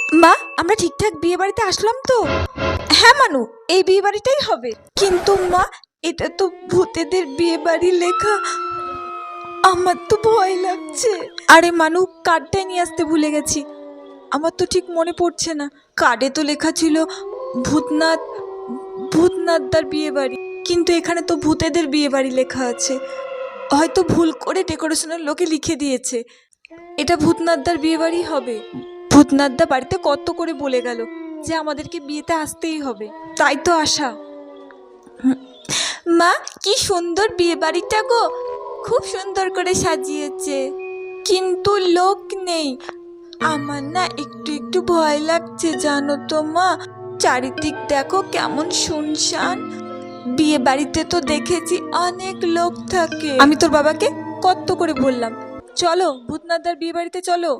মা, আমরা ঠিকঠাক বিয়ে বাড়িতে আসলাম তো? হ্যাঁ মানু, এই বিয়ে বাড়িটাই হবে। কিন্তু মা, এটা তো ভূতেদের বিয়ে বাড়ি লেখা। আমার তো ভয় লাগছে। আরে মানু, কার্ডটাই নিয়ে আসতে ভুলে গেছি। আমার তো ঠিক মনে পড়ছে না। কার্ডে তো লেখা ছিল ভূতনাথ ভূতনাথদার বিয়ে বাড়ি, কিন্তু এখানে তো ভূতেদের বিয়ে বাড়ি লেখা আছে। হয়তো ভুল করে ডেকোরেশনের লোকে লিখে দিয়েছে। এটা ভূতনাথদার বিয়ে বাড়ি হবে। ভূতনাথদা বাড়িতে কত করে বলে গেল যে আমাদেরকে বিয়েতে আসতেই হবে, তাই তো আসা। মা, কি সুন্দর বিয়ে বাড়িটা গো, খুব সুন্দর করে সাজিয়েছে, কিন্তু লোক নেই। আমার না একটু একটু ভয় লাগছে জানো তো মা। চারিদিক দেখো কেমন শুনশান। বিয়ে বাড়িতে তো দেখেছি অনেক লোক থাকে। আমি তোর বাবাকে কত করে বললাম, চলো ভূতনাথদার বিয়ে বাড়িতে চলো।